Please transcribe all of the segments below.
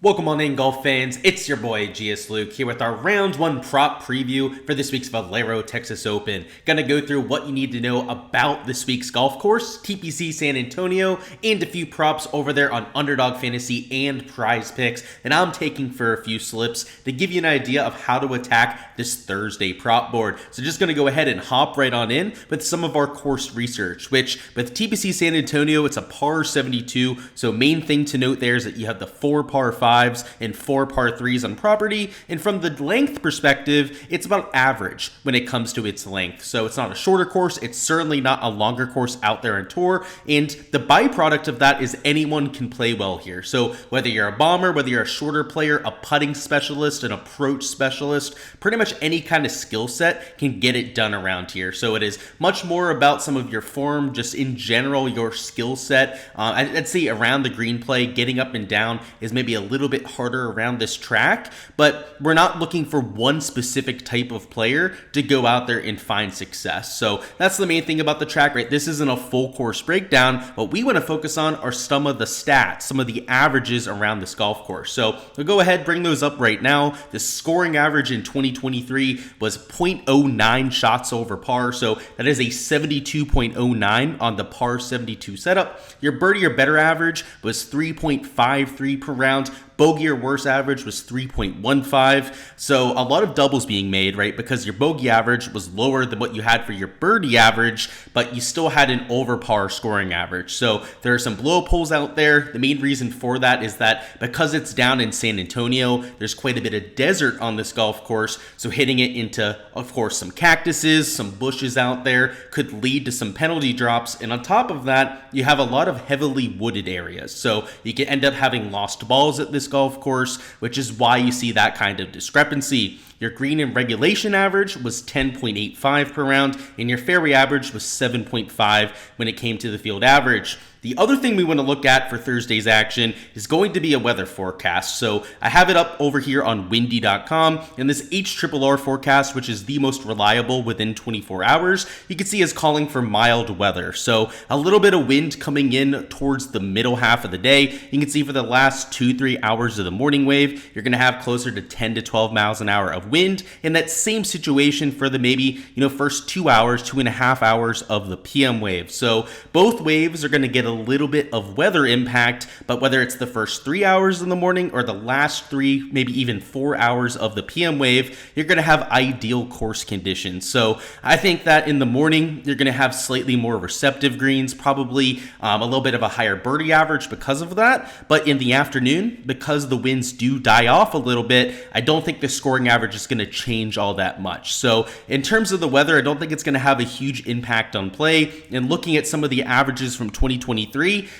Welcome on in, golf fans. It's your boy Gsluke here with our round one prop preview for this week's Valero Texas Open. Gonna go through what you need to know about this week's golf course, TPC San Antonio, and a few props over there on Underdog Fantasy and Prize Picks. And I'm taking for a few slips to give you an idea of how to attack this Thursday prop board. So just gonna go ahead and hop right on in with some of our course research, which with TPC San Antonio, it's a par 72. So main thing to note there is that you have the 4 par 5s and 4 par 3s on property, and from the length perspective, it's about average when it comes to its length. So it's not a shorter course, it's certainly not a longer course out there on tour, and the byproduct of that is anyone can play well here. So whether you're a bomber, whether you're a shorter player, a putting specialist, an approach specialist, pretty much any kind of skill set can get it done around here. So it is much more about some of your form, just in general, your skill set. I'd say around the green play, getting up and down is maybe a little bit harder around this track, but we're not looking for one specific type of player to go out there and find success. So that's the main thing about the track, right? This isn't a full course breakdown. What we want to focus on are some of the stats, some of the averages around this golf course. So we'll go ahead, bring those up right now. The scoring average in 2023 was 0.09 shots over par. So that is a 72.09 on the par 72 setup. Your birdie or better average was 3.53 per round. Bogey or worse average was 3.15. So a lot of doubles being made, right? Because your bogey average was lower than what you had for your birdie average, but you still had an over par scoring average. So there are some blow pulls out there. The main reason for that is that because it's down in San Antonio, there's quite a bit of desert on this golf course. So hitting it into, of course, some cactuses, some bushes out there could lead to some penalty drops. And on top of that, you have a lot of heavily wooded areas. So you can end up having lost balls at this golf course, which is why you see that kind of discrepancy. Your green and regulation average was 10.85 per round, and your fairway average was 7.5 when it came to the field average. The other thing we want to look at for Thursday's action is going to be a weather forecast. So I have it up over here on windy.com, and this HRRR forecast, which is the most reliable within 24 hours, you can see is calling for mild weather. So a little bit of wind coming in towards the middle half of the day. You can see for the last 2-3 hours of the morning wave, you're going to have closer to 10 to 12 miles an hour of wind, and that same situation for the maybe, first 2 hours, 2.5 hours of the PM wave. So both waves are going to get a little bit of weather impact, but whether it's the first 3 hours in the morning or the last 3, maybe even 4 hours of the PM wave, you're going to have ideal course conditions. So I think that in the morning, you're going to have slightly more receptive greens, probably a little bit of a higher birdie average because of that. But in the afternoon, because the winds do die off a little bit, I don't think the scoring average is going to change all that much. So in terms of the weather, I don't think it's going to have a huge impact on play. And looking at some of the averages from 2023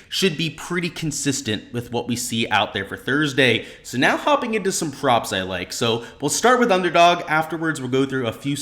should be pretty consistent with what we see out there for Thursday. So now hopping into some props I like. So we'll start with Underdog. Afterwards, we'll go through a few,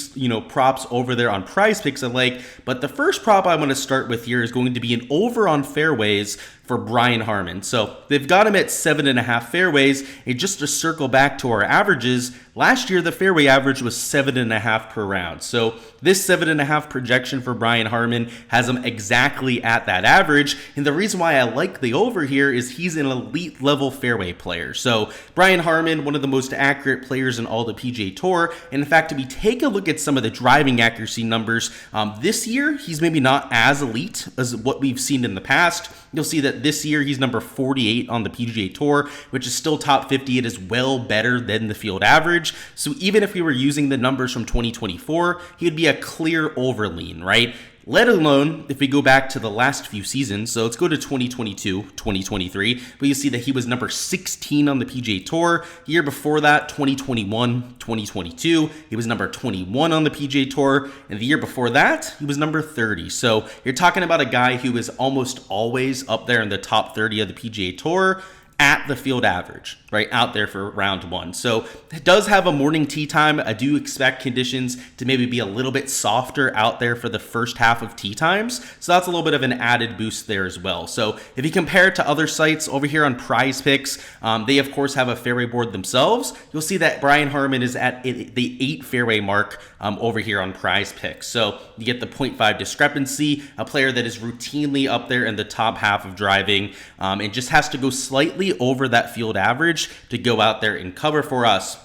props over there on Prize Picks I like. But the first prop I want to start with here is going to be an over on fairways for Brian Harman. So they've got him at 7.5 fairways. And just to circle back to our averages, last year the fairway average was 7.5 per round. So this 7.5 projection for Brian Harman has him exactly at that average. And the reason why I like the over here is he's an elite level fairway player. So Brian Harman, one of the most accurate players in all the PGA Tour. And in fact, if we take a look at some of the driving accuracy numbers, this year he's maybe not as elite as what we've seen in the past. You'll see that this year he's number 48 on the PGA Tour, which is still top 50. It is well better than the field average. So even if we were using the numbers from 2024, he would be a clear overlean, right? Let alone if we go back to the last few seasons. So let's go to 2022, 2023. But you see that he was number 16 on the PGA Tour. The year before that, 2021, 2022, he was number 21 on the PGA Tour. And the year before that, he was number 30. So you're talking about a guy who is almost always up there in the top 30 of the PGA Tour at the field average, right out there for round one. So it does have a morning tee time. I do expect conditions to maybe be a little bit softer out there for the first half of tee times. So that's a little bit of an added boost there as well. So if you compare it to other sites over here on Prize Picks, they of course have a fairway board themselves. You'll see that Brian Harman is at the 8 fairway mark over here on Prize Picks. So you get the 0.5 discrepancy, a player that is routinely up there in the top half of driving and just has to go slightly slightly over that field average to go out there and cover for us.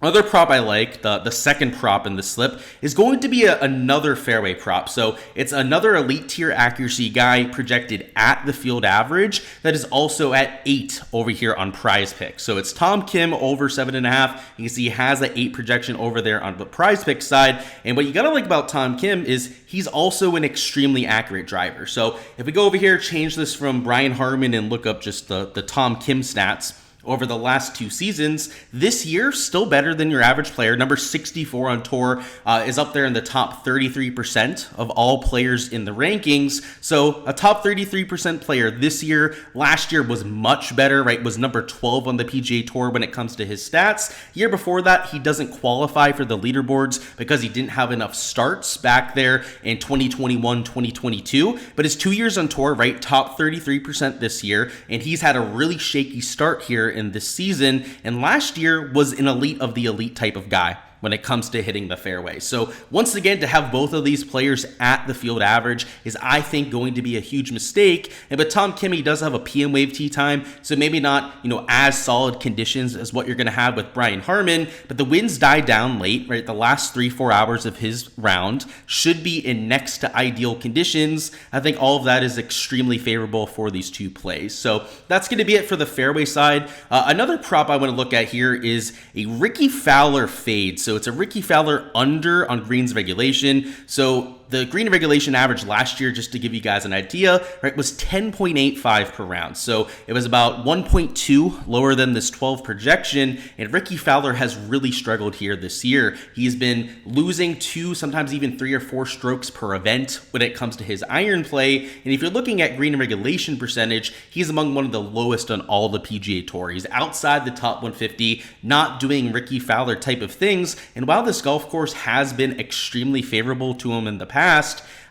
Another prop I like, the second prop in the slip, is going to be another fairway prop. So it's another elite tier accuracy guy projected at the field average that is also at 8 over here on Prize Picks. So it's Tom Kim over 7.5. You can see he has that 8 projection over there on the Prize Picks side. And what you gotta like about Tom Kim is he's also an extremely accurate driver. So if we go over here, change this from Brian Harman and look up just the Tom Kim stats over the last 2 seasons, this year still better than your average player. Number 64 on tour, is up there in the top 33% of all players in the rankings. So a top 33% player this year. Last year was much better, right? Was number 12 on the PGA Tour when it comes to his stats. Year before that, he doesn't qualify for the leaderboards because he didn't have enough starts back there in 2021, 2022. But his 2 years on tour, right? Top 33% this year. And he's had a really shaky start here in this season, and last year was an elite of the elite type of guy when it comes to hitting the fairway. So once again, to have both of these players at the field average is, I think, going to be a huge mistake. But Tom Kim does have a PM wave tee time, so maybe not, as solid conditions as what you're going to have with Brian Harman, but the winds die down late, right? The last 3-4 hours of his round should be in next to ideal conditions. I think all of that is extremely favorable for these two plays. So that's going to be it for the fairway side. Another prop I want to look at here is a Ricky Fowler fade. So it's a Ricky Fowler under on greens regulation. So the green regulation average last year, just to give you guys an idea, right, was 10.85 per round. So it was about 1.2 lower than this 12 projection. And Ricky Fowler has really struggled here this year. He's been losing 2, sometimes even 3 or 4 strokes per event when it comes to his iron play. And if you're looking at green regulation percentage, he's among one of the lowest on all the PGA Tour. He's outside the top 150, not doing Ricky Fowler type of things. And while this golf course has been extremely favorable to him in the past,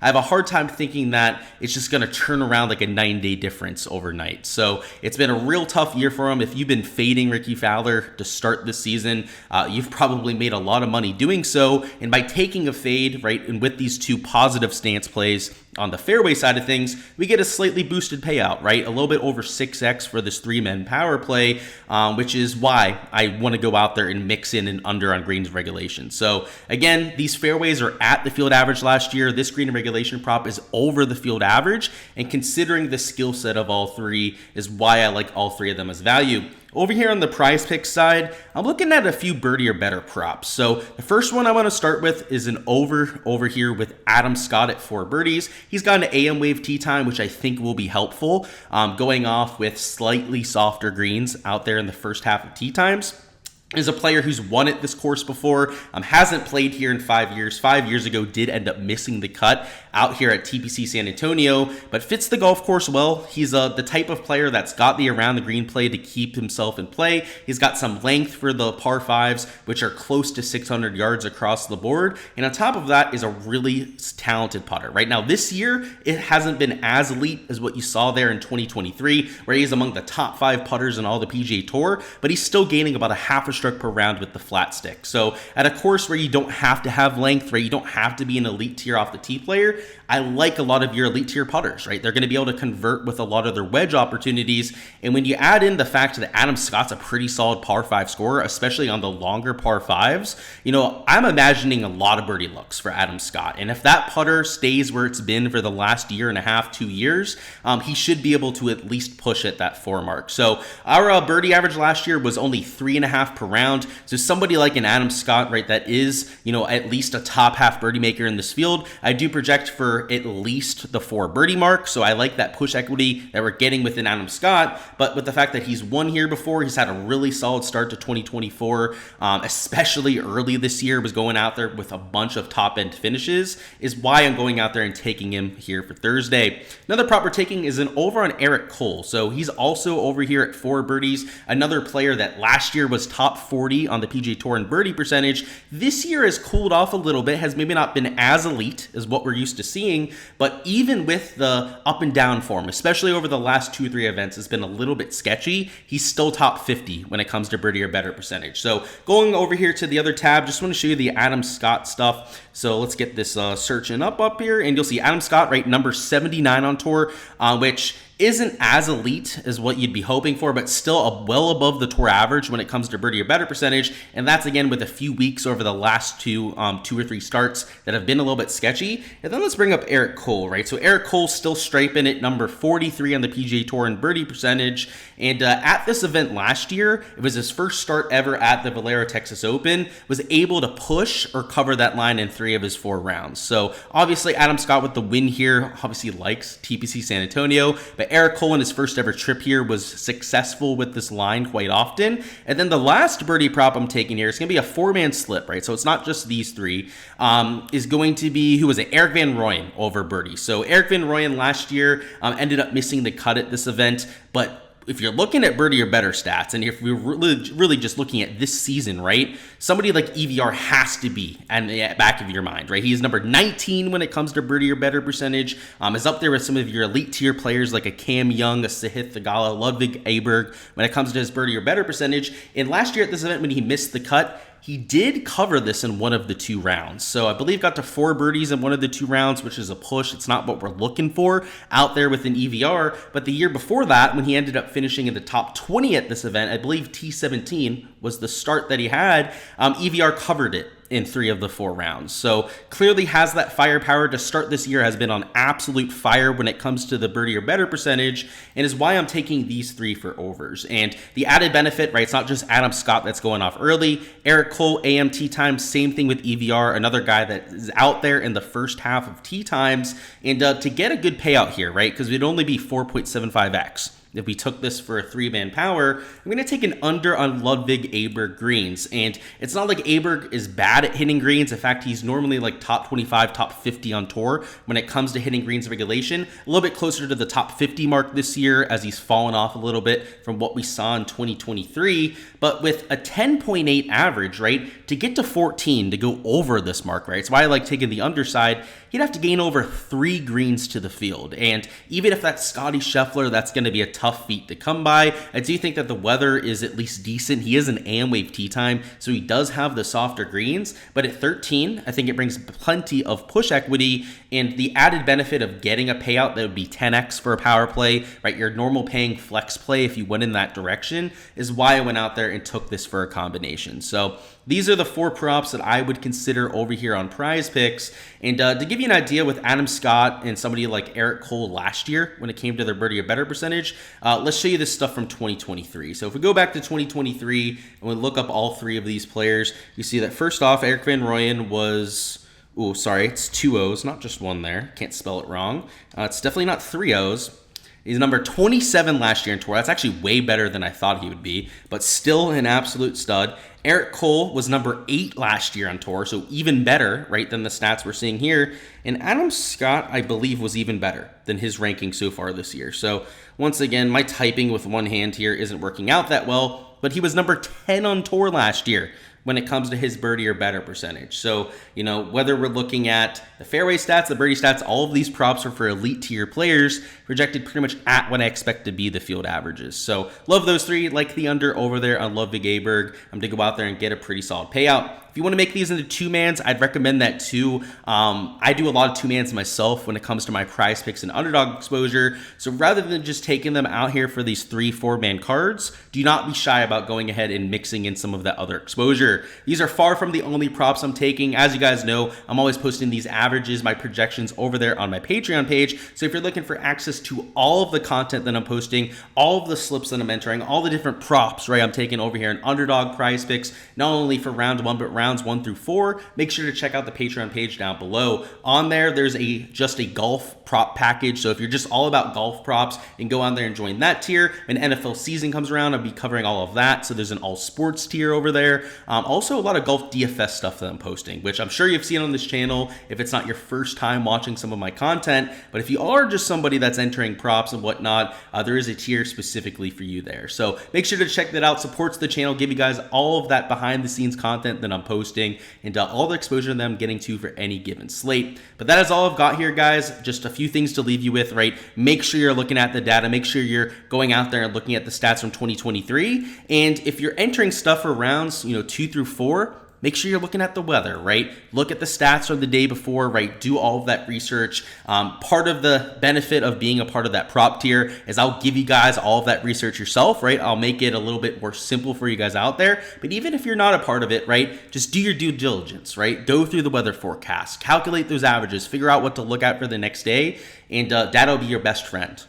I have a hard time thinking that it's just going to turn around like a 9-day difference overnight. So it's been a real tough year for him. If you've been fading Ricky Fowler to start this season, you've probably made a lot of money doing so. And by taking a fade, right, and with these 2 positive stance plays on the fairway side of things, we get a slightly boosted payout, right? A little bit over 6x for this 3-man power play, which is why I want to go out there and mix in an under on greens regulation. So again, these fairways are at the field average last year. This green regulation prop is over the field average, and considering the skill set of all 3 is why I like all 3 of them as value. Over here on the Prize Picks side, I'm looking at a few birdie or better props. So the first one I want to start with is an over here with Adam Scott at 4 birdies. He's got an AM wave tee time, which I think will be helpful, going off with slightly softer greens out there in the first half of tee times. Is a player who's won at this course before, hasn't played here in 5 years. 5 years ago, did end up missing the cut out here at TPC San Antonio, but fits the golf course well. He's the type of player that's got the around the green play to keep himself in play. He's got some length for the par 5s, which are close to 600 yards across the board. And on top of that is a really talented putter. Right now, this year, it hasn't been as elite as what you saw there in 2023, where he's among the top 5 putters in all the PGA Tour, but he's still gaining about a half a stroke per round with the flat stick. So at a course where you don't have to have length, right, you don't have to be an elite tier off the tee player, I like a lot of your elite tier putters, right? They're going to be able to convert with a lot of their wedge opportunities. And when you add in the fact that Adam Scott's a pretty solid par 5 scorer, especially on the longer par 5s, I'm imagining a lot of birdie looks for Adam Scott. And if that putter stays where it's been for the last year and a half, 2 years, he should be able to at least push at that 4 mark. So our birdie average last year was only 3.5 per round. So somebody like an Adam Scott, right, that is, at least a top half birdie maker in this field, I do project for at least the 4 birdie mark. So I like that push equity that we're getting within Adam Scott. But with the fact that he's won here before, he's had a really solid start to 2024, especially early this year, was going out there with a bunch of top end finishes, is why I'm going out there and taking him here for Thursday. Another prop we're taking is an over on Eric Cole. So he's also over here at 4 birdies, another player that last year was top 40 on the PGA Tour in birdie percentage. This year has cooled off a little bit, has maybe not been as elite as what we're used to seeing, but even with the up and down form, especially over the last 2 or 3 events, has been a little bit sketchy. He's still top 50 when it comes to birdie or better percentage. So going over here to the other tab, just want to show you the Adam Scott stuff. So let's get this searching up here, and you'll see Adam Scott, right, number 79 on tour, which isn't as elite as what you'd be hoping for, but still well above the tour average when it comes to birdie or better percentage. And that's again with a few weeks over the last two or three starts that have been a little bit sketchy. And then let's bring up Eric Cole, right? So Eric Cole still striping at number 43 on the PGA Tour in birdie percentage. And at this event last year, it was his first start ever at the Valero Texas Open, was able to push or cover that line in 3 of his 4 rounds. So obviously Adam Scott with the win here obviously likes TPC San Antonio, but Eric Cole in his first ever trip here was successful with this line quite often. And then the last birdie prop I'm taking here is going to be a 4-man slip, right? So it's not just these 3. Is going to be, who was it? Eric Van Rooyen over birdie. So Eric Van Rooyen last year ended up missing the cut at this event, but if you're looking at birdie or better stats, and if we're really just looking at this season, right, somebody like EVR has to be in the back of your mind, right? He's number 19 when it comes to birdie or better percentage. Is up there with some of your elite tier players like a Cam Young, a Sahith Theegala, Ludwig Aberg when it comes to his birdie or better percentage. And last year at this event when he missed the cut, he did cover this in one of the 2 rounds. So I believe got to 4 birdies in one of the 2 rounds, which is a push. It's not what we're looking for out there with an EVR. But the year before that, when he ended up finishing in the top 20 at this event, I believe T17 was the start that he had, EVR covered it in 3 of the 4 rounds. So clearly has that firepower to start this year, has been on absolute fire when it comes to the birdie or better percentage, and is why I'm taking these 3 for overs. And the added benefit, right, it's not just Adam Scott that's going off early. Eric Cole, AM tee times, same thing with EVR, another guy that is out there in the first half of tee times. And to get a good payout here, right, because it'd only be 4.75x. If we took this for a 3-man power, I'm going to take an under on Ludwig Aberg greens. And it's not like Aberg is bad at hitting greens. In fact, he's normally like top 25, top 50 on tour when it comes to hitting greens regulation. A little bit closer to the top 50 mark this year as he's fallen off a little bit from what we saw in 2023. But with a 10.8 average, right, to get to 14, to go over this mark, right, it's why I like taking the underside. He'd have to gain over 3 greens to the field. And even if that's Scotty Scheffler, that's going to be a tough feat to come by. I do think that the weather is at least decent. He is an AM wave tee time, so he does have the softer greens. But at 13, I think it brings plenty of push equity and the added benefit of getting a payout that would be 10x for a power play, right? Your normal paying flex play if you went in that direction is why I went out there and took this for a combination. So these are the 4 props that I would consider over here on Prize Picks. And to give you an idea with Adam Scott and somebody like Eric Cole last year when it came to their birdie or better percentage, let's show you this stuff from 2023. So if we go back to 2023 and we look up all 3 of these players, you see that first off, Eric Van Rooyen was, oh, sorry, it's 2 O's, not just 1 there. Can't spell it wrong. It's definitely not 3 O's. He's number 27 last year in tour. That's actually way better than I thought he would be, but still an absolute stud. Eric Cole was number 8 last year on tour, so even better, right, than the stats we're seeing here. And Adam Scott, I believe, was even better than his ranking so far this year. So once again, my typing with one hand here isn't working out that well, but he was number 10 on tour last year when it comes to his birdie or better percentage. So, you know, whether we're looking at the fairway stats, the birdie stats, all of these props are for elite tier players, projected pretty much at what I expect to be the field averages. So love those 3, like the under over there on Ludwig Aberg. I'm going to go out there and get a pretty solid payout. If you want to make these into 2-mans, I'd recommend that too. I do a lot of 2-mans myself when it comes to my Prize Picks and underdog exposure. So rather than just taking them out here for these 3-4-man cards, do not be shy about going ahead and mixing in some of that other exposure. These are far from the only props I'm taking. As you guys know, I'm always posting these averages, my projections over there on my Patreon page. So if you're looking for access to all of the content that I'm posting, all of the slips that I'm entering, all the different props, right, I'm taking over here in Underdog Prize Picks, not only for round 1, but rounds 1 through 4, make sure to check out the Patreon page down below. On there, there's just a golf prop package. So if you're just all about golf props, you can go on there and join that tier. When NFL season comes around, I'll be covering all of that. So there's an all sports tier over there. Also a lot of golf DFS stuff that I'm posting, which I'm sure you've seen on this channel if it's not your first time watching some of my content. But if you are just somebody that's entering props and whatnot, there is a tier specifically for you there. So make sure to check that out. Supports the channel, give you guys all of that behind the scenes content that I'm posting and all the exposure that I'm getting to for any given slate. But that is all I've got here, guys. Just a few things to leave you with, right? Make sure you're looking at the data. Make sure you're going out there and looking at the stats from 2023. And if you're entering stuff for rounds, 2 through 4, make sure you're looking at the weather, right? Look at the stats from the day before, right? Do all of that research. Part of the benefit of being a part of that prop tier is I'll give you guys all of that research yourself, right? I'll make it a little bit more simple for you guys out there. But even if you're not a part of it, right, just do your due diligence, right? Go through the weather forecast, calculate those averages, figure out what to look at for the next day, and data will be your best friend.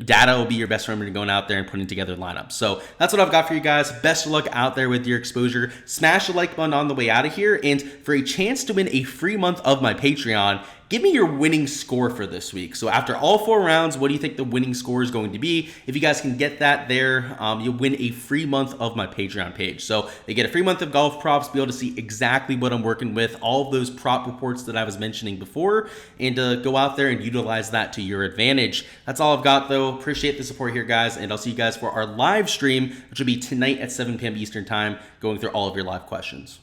Data will be your best friend when you're going out there and putting together lineups. So that's what I've got for you guys. Best of luck out there with your exposure. Smash the like button on the way out of here. And for a chance to win a free month of my Patreon, give me your winning score for this week. So after all 4 rounds, what do you think the winning score is going to be? If you guys can get that there, you'll win a free month of my Patreon page. So they get a free month of golf props, be able to see exactly what I'm working with, all of those prop reports that I was mentioning before, and go out there and utilize that to your advantage. That's all I've got, though. Appreciate the support here, guys, and I'll see you guys for our live stream, which will be tonight at 7 p.m. Eastern time, going through all of your live questions.